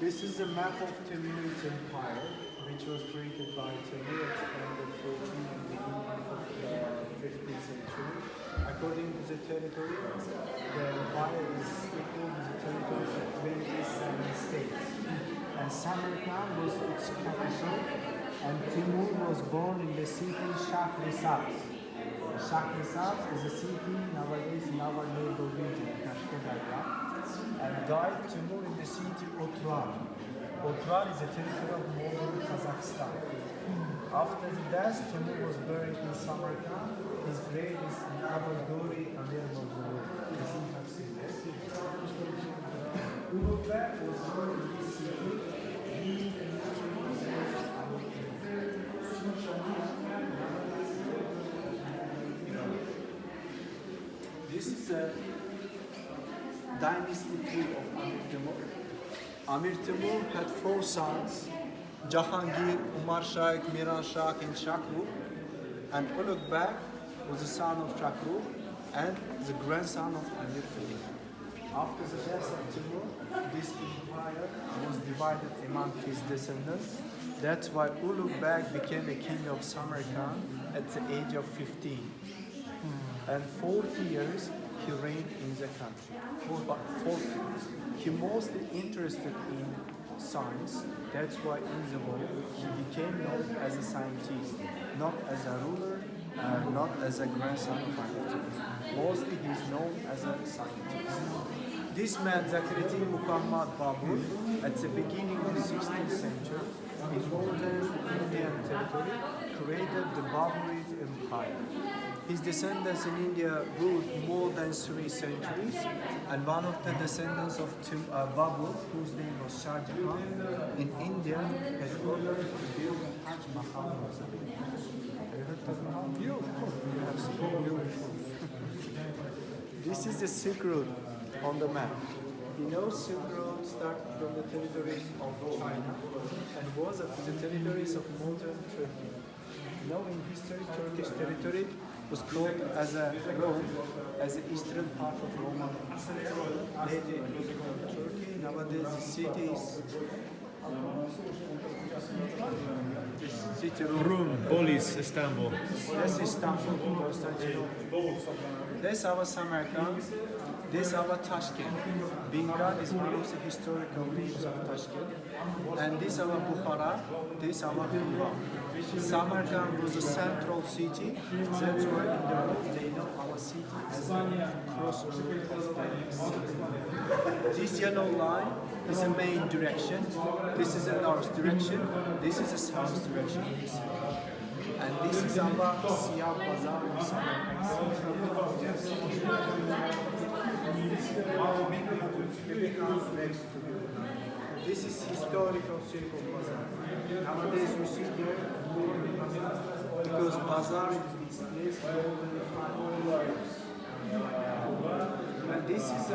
This is a map of Timurid Empire, which was created by Timur at the end of 14th and beginning of the 15th century. According to the territory, the empire is equal to the territories of 27 states. And Samarkand was its capital, and Timur was born in the city Shahrisabz. Shahrisabz is a city nowadays in our neighbor region, Kashkadarya, and died Timur in the city Otrar. Otrar is a territory of modern Kazakhstan. After the death, Timur was buried in Samarkand. His grave is in Aberdori and Ulubek was born in this city. This is a dynasty tree of Amir Timur. Amir Timur had 4 sons, Jahangir, Umar Shaikh, Miran Shah, and Shakrur. And Ulubek was the son of Shakrur and the grandson of Amir Timur. After the death of Timur, this empire was divided among his descendants. That's why Ulubek became a king of Samarkand at the age of 15. And 40 years he reigned in the country. 40. He mostly interested in science. That's why in the war he became known as a scientist, not as a ruler, not as a grandson of Amir Timur. Mostly he is known as a scientist. This man, Zakriddin Muhammad Babur, at the beginning of the 16th century, in northern Indian territory, created the Baburid Empire. His descendants in India ruled more than 3 centuries, and one of the descendants of Babur, whose name was Shah Jahan, in India, has ordered to build a Taj Mahal. Have you heard Taj Mahal? You, of course, you have seen. This is the Silk Road on the map. You know, Silk Road started from the territories of China and was of the territories of modern Turkey. Now in history, Turkish territory was called as a Rome, as the eastern part of Roman Empire. Later it was called Turkey. Nowadays the city is Rum, Polis, Istanbul. That's Istanbul, Constantinople. That's our Samarkand. This is our Tashkent. Bengal is one of the historical names of Tashkent. And this is our Bukhara, this is our Hira. Samarkand was a central city. That's why in the world they know our city as a crossroad of the city. This yellow line is the main direction. This is the north direction. This is the south direction. And this is our Siyah Bazaar in Samarkand. This is historical circle bazaar. Nowadays you see there because bazaar is placed and this is a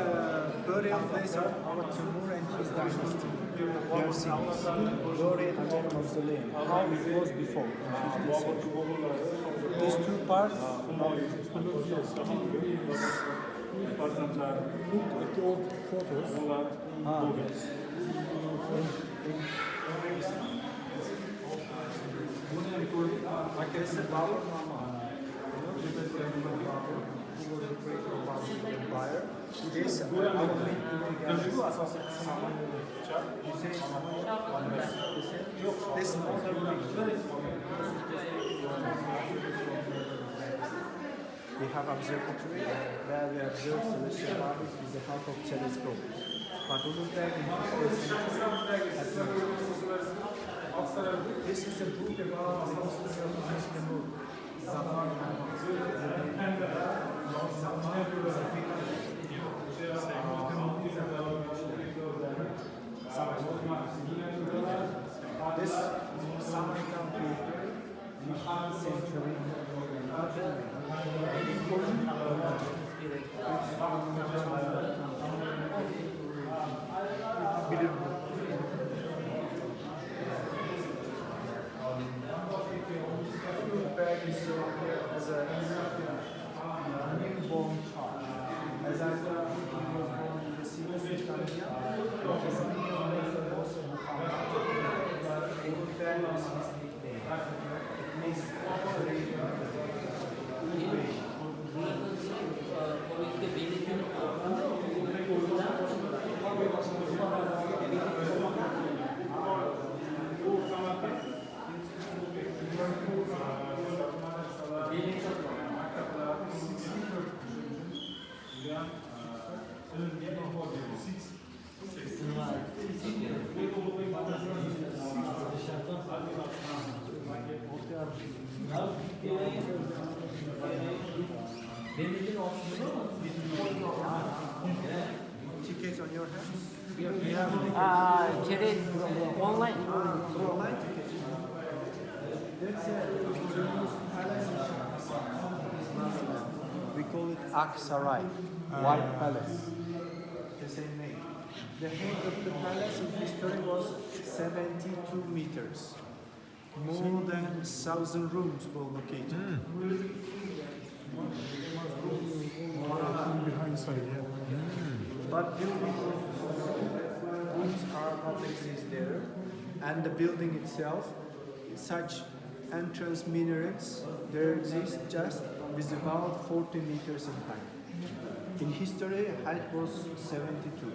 burial place of our Timur and his dynasty. You have seen this. Buried mausoleum. How it was before. These 2 parts are look at the old photos. Yes. Like I said, Babur Mama, who was the creator of the empire. This our main this we have observatory where we observe celestial bodies with the help of telescopes. But Ulubek this is a book about the history of Timur. This Samarkand paper, 15th century. Ulubek is shown here as a newborn child. As I told you, he was born in the city of Sultania, and his name was is his nickname. It means tickets on your hands? Credit online. Online tickets. That's we call it Aksaray, White Palace. The same name. The height of the palace in history was 72 meters. More than 1,000 rooms were located. Behind side, yeah. But buildings are not exist there, and the building itself, such entrance minarets, there exist just with about 40 meters in height. In history, height was 72.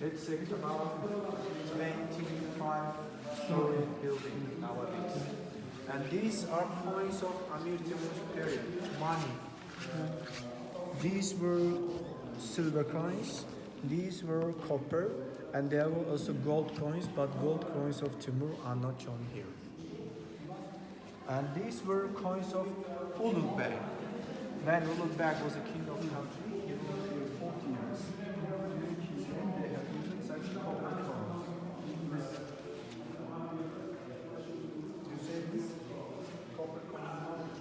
It's about 25-story building nowadays. And these are coins of Amir Timur's period, money. These were silver coins, these were copper, and there were also gold coins, but gold coins of Timur are not shown here. And these were coins of Ulubek. When Ulubek was a king of the country, he ruled here 40 years. They have used such copper coins. You say this? Copper coins.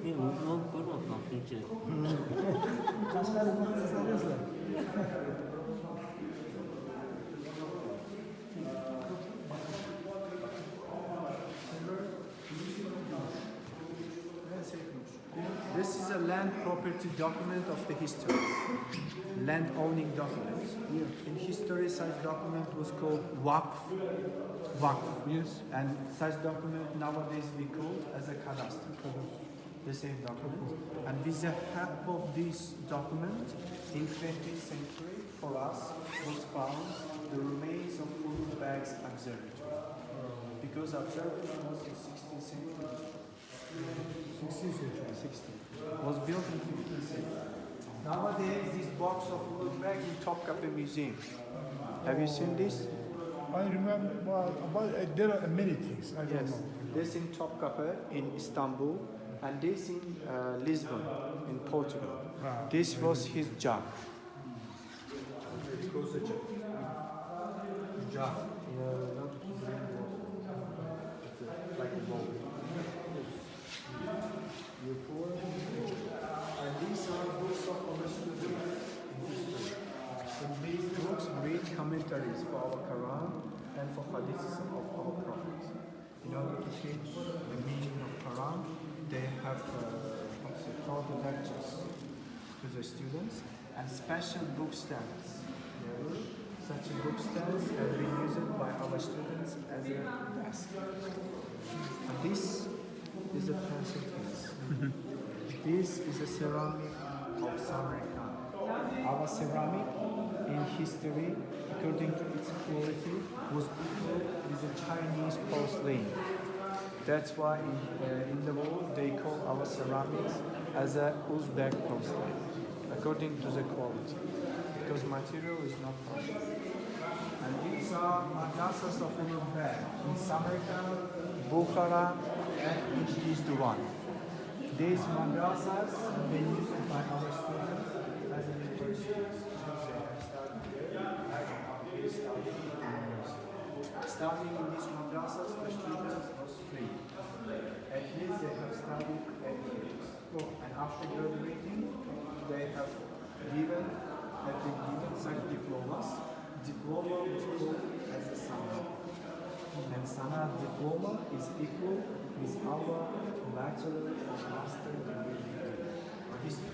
네, 그건 별로 없나, 진짜. This is a land property document of the history, land owning document. In history, such document was called Waqf. Yes. And such document nowadays we call as a cadastre. The same document. And with the help of this document, in 20th century, for us, was found the remains of Ulubek's observatory. Because observatory was in 16th century. 16th century. 16. Was built in 15th century. Nowadays, this box of Ulubek in Topkapi Museum. Have you seen this? I remember, well, about, there are many things, I don't Yes. know. This in Topkapi in Istanbul, and this in Lisbon in Portugal. This was his job. It was a job. Job. Not like a bowl. And these are books of our students in history. In these books read commentaries for our Quran and for hadiths of our prophets. In order to teach the meaning of Quran, they have taught the lectures to the students and special book stands. Such book stands have been used by our students as a desk. And this is a pencil case. This is a ceramic of Samarkand. Our ceramic in history, according to its quality, was equal with the Chinese porcelain. That's why in the world they call our ceramics as a Uzbek porcelain, according to the quality, because material is not perfect. And these are madrasas of Ulubek in Samarkand, Bukhara, and Uzbekistan. These madrasas have been used by our students as a university. Studying in these madrasas for students was free. At least they have studied 8 years. And after graduating, they have been given such diplomas. Diploma was called as a sana. And sana diploma is equal with our bachelor or master degree or history.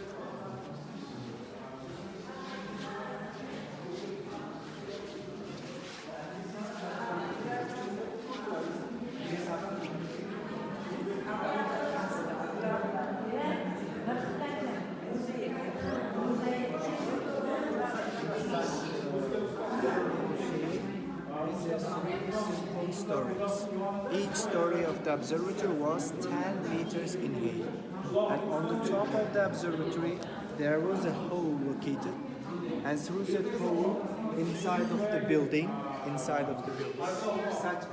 stories. Each story of the observatory was 10 meters in height. And on the top of the observatory, there was a hole located. And through that hole, inside of the building, such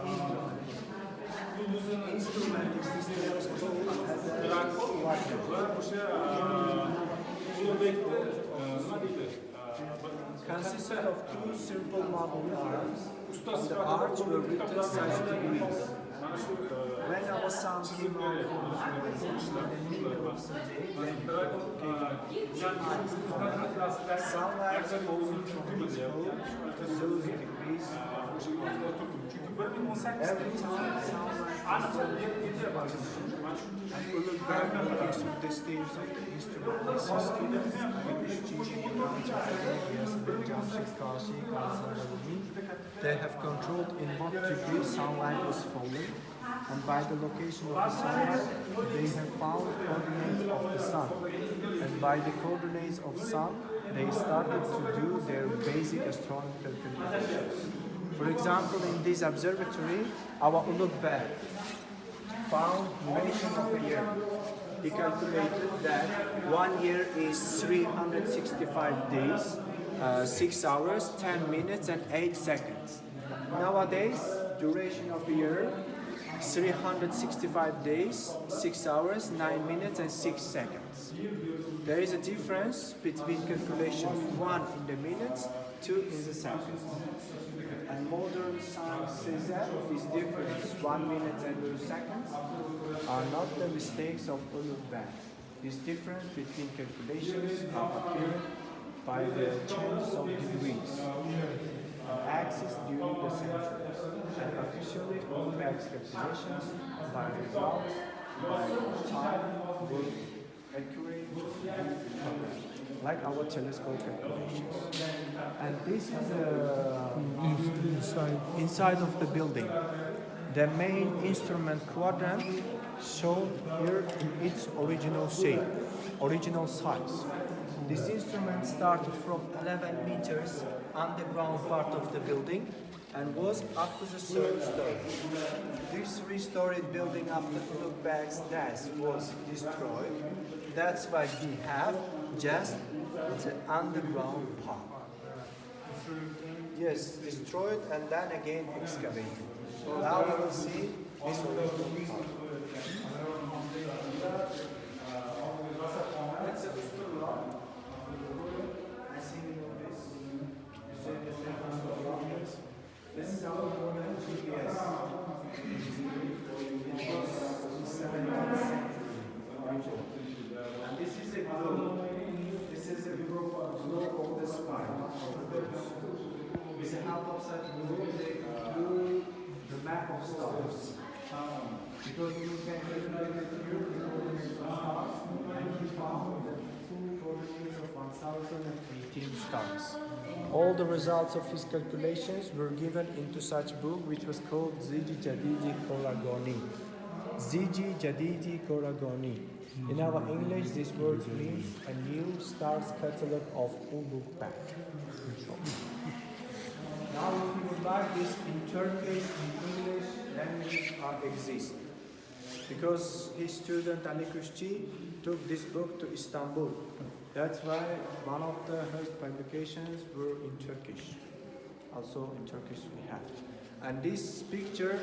instrument existed was called as a consisted of two simple marble arms. The arms were written such degrees. When our sun came out in the middle of the day, then sunlight falling from his hole to those degrees. Every time sunlight was and Ulubek walking through the stairs of the instrument, they saw students they have controlled in what degree sunlight was falling, and by the location of the sunlight, they have found coordinates of the sun. And by the coordinates of sun, they started to do their basic astronomical calculations. For example, in this observatory, our Ulubek found duration of a year. He calculated that 1 year is 365 days, 6 hours, 10 minutes and 8 seconds. Nowadays, duration of a year, 365 days, 6 hours, 9 minutes and 6 seconds. There is a difference between calculations, 1 in the minutes, 2 in the seconds. And modern science says that this difference, 1 minute and 2 seconds, are not the mistakes of Ulubek. This difference between calculations are apparent by the change of degrees and axis during the centuries. And officially, Ulubek's calculations by results by time were accurate like our telescope calculations. And this is inside of the building. The main instrument Quadrant shown here in its original shape, original size. This instrument started from 11 meters underground part of the building and was up to the third story. This three-storied building after Ulubek's death was destroyed. That's why we have just the underground part. Yes, destroyed and then again excavated. Now we will see this underground part. That's a this is our modern GPS. It was 17th century. And this is a globe. This is a globe of the sky. With the help of such globe, they drew the map of stars. Because you can calculate here the coordinates of stars, and he found the full coordinates of 1018 stars. All the results of his calculations were given into such book which was called Zigi Jadidi Koragoni. Zigi Jadidi Koragoni. In our English, this word means a new stars catalog of Ulubek. Now, if you would like this in Turkish, in English, languages exist. Because his student Ali Kuşçi took this book to Istanbul. That's why one of the first publications were in Turkish. Also in Turkish we have. And this picture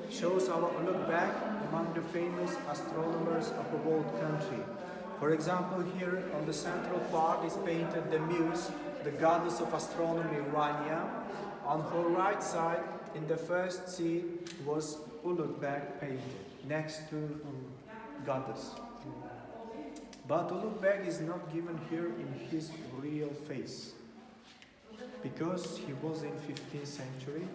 shows our Ulubek among the famous astronomers of the world country. For example, here on the central part is painted the Muse, the goddess of astronomy, Rania. On her right side, in the first scene, was Ulubek painted next to goddess. But Ulubek is not given here in his real face, because he was in 15th century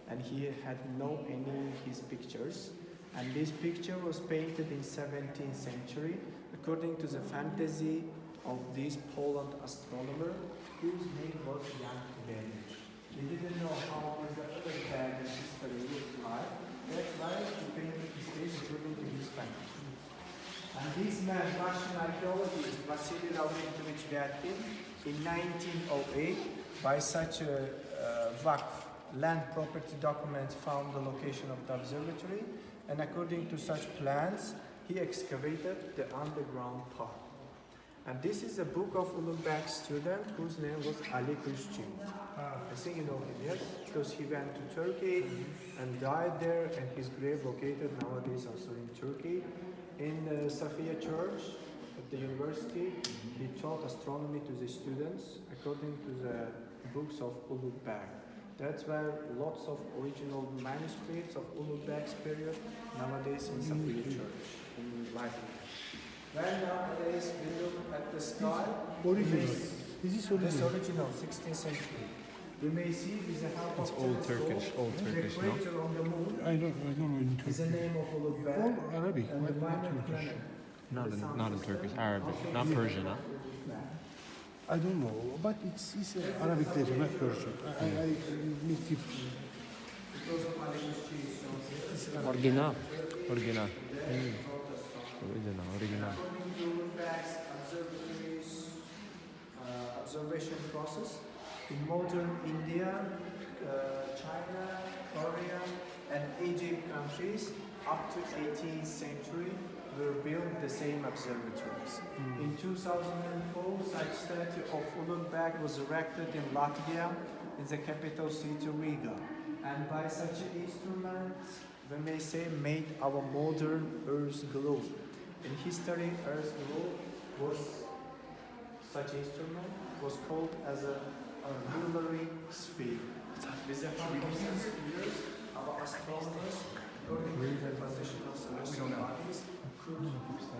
and he had no any his pictures, and this picture was painted in 17th century according to the fantasy of this Poland astronomer whose name was Jan Kubewicz. He didn't know how the Ulubek history looked like. That's why he painted his face according to his fantasy. And this man, Russian archaeologist Vasily Lavrentievich Vyakin, in 1908, by such a vakf land property documents found the location of the observatory, and according to such plans, he excavated the underground part. And this is a book of Ulubek student whose name was Ali Kuşçu. I think you know him, yes? Because he went to Turkey and died there, and his grave located nowadays also in Turkey. In Safiye Church at the university, he taught astronomy to the students according to the books of Ulubek. That's where lots of original manuscripts of Ulubek's period nowadays in Safiye Church in library. When nowadays we look at the sky, Original. Is this this original? original 16th century. You may see with the help It's of old telescope, Turkish, the crater on the moon I don't know in is the Turkey. name of Ulubek All Arabic, and the not minor Turkish. planet. Not in Turkish, Arabic, not Persian, huh? I don't know, but it's Arabic letter, not Persian. I make it. Because of Ali Kuşçu, Original. Original. Original. according to Ulubek's observation process, in modern India, China, Korea, and Egypt countries up to 18th century were built the same observatories. In 2004, such statue of Ulubek was erected in Latvia, in the capital city Riga. And by such an instrument, we may say, made our modern Earth globe. In history, Earth globe was such instrument was called as a auxiliary sphere. With the help of such spheres, our astronomers, according to the position of celestial bodies, could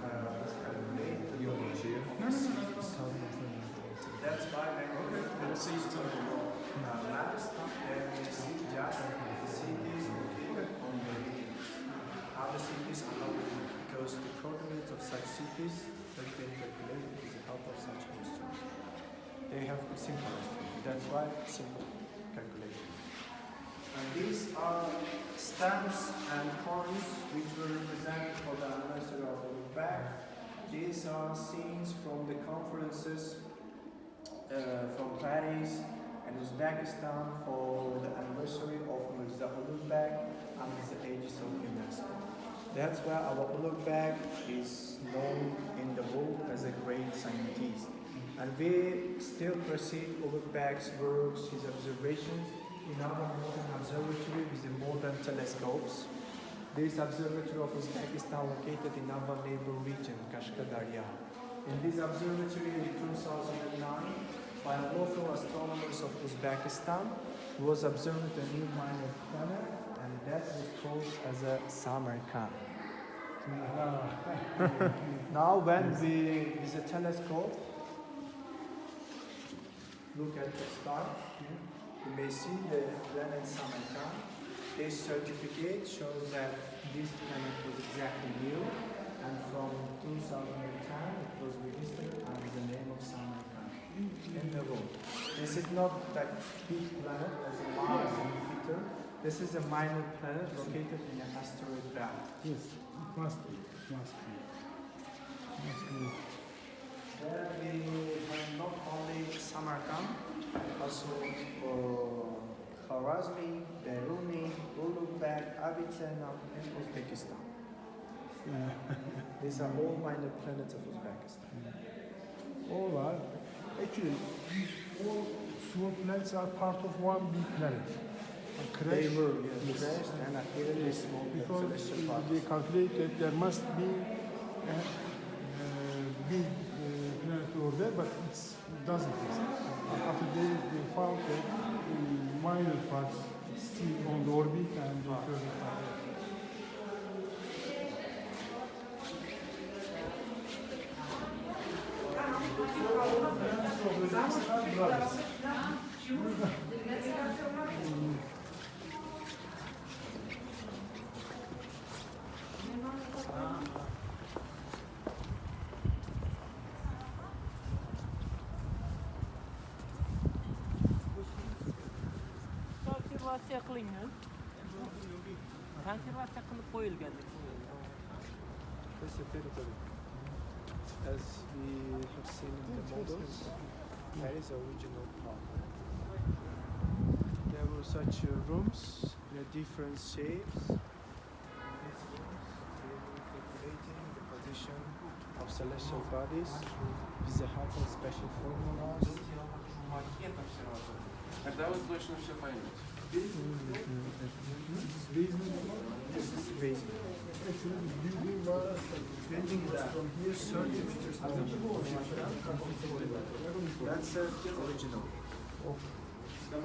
calculate the location of the cities. That's why when we look at the maps, then we see just the cities located on the region. Other cities are not located because the coordinates of such cities have been calculated with the help of such instruments. They have simple instruments. That's why simple calculation. And these are stamps and coins which were represented for the anniversary of Ulubek. These are scenes from the conferences from Paris and Uzbekistan for the anniversary of Mirza Ulubek and the ages of UNESCO. That's why our Ulubek is known in the world as a great scientist. And we still perceive Ulubek's works, his observations, in our modern observatory with the modern telescopes. This observatory of Uzbekistan located in our neighbor region, Kashkadarya. In this observatory in 2009, by local astronomers of Uzbekistan, was observed a new minor planet, and that was called as a Samarkand. Now when we, with a telescope, look at the star, you may see the planet Samarkand. This certificate shows that this planet was exactly new, and from 2010 it was registered under the name of Samarkand in the world. This is not that big planet as a Mars and Jupiter. This is a minor planet located in an asteroid belt. Yes, it must be. Must be. There we have not only Samarkand, also Khwarazmi, Beruni, Ulubek, Abitsena, and Uzbekistan. These are all minor planets of Uzbekistan. All are. Actually, these all small planets are part of one big planet. A They crash. were crashed and appeared in small Because celestial they bodies. calculate that there must be a big planet over there, but it doesn't exist. After they found that minor parts still on the orbit and the further part. Konservatsiya qilingan. Konservatsiya qilib qo'yilgan. This is a territory. As we have seen in the models, there is original part. There were such such rooms in different shapes. These rooms, they will calculating the position of celestial bodies with the help of special formulas. Когда вы точно все поймете? Actually, the building was From here, 30 meters long. That's original. Do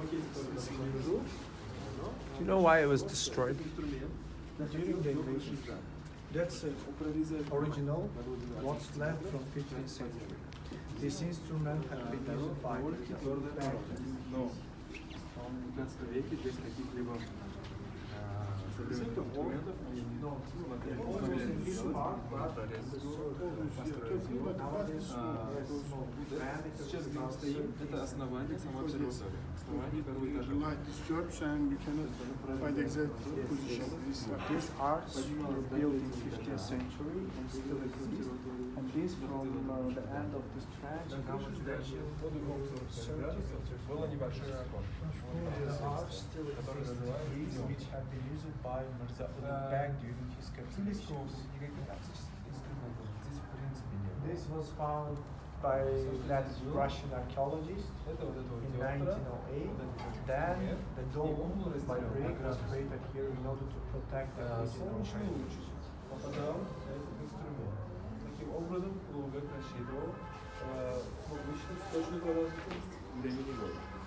you know why it was destroyed? During the invasion. That's original, what's left from 15th century. This instrument had been used by Но в 15 веке без каких-либо современных инструментов они не смогли сделать, прорезать, построить его. Сейчас где мы стоим, это основание самой обсерватории, основание первого этажа. light disturbs and you cannot find exact position. These arts were built in 15th century and still exist. And this from the end of the stretch comes the 30 meters. Было небольшое окошко. These arts still exist, these which have been used by Mirza Ulubek during his calculations. This was found by that Russian archaeologist in 1908. Then the dome by brick was created here in order to protect the original heritage. Попадал на этот инструмент. Таким образом, Улубек рассчитывал точную продолжительность времени года.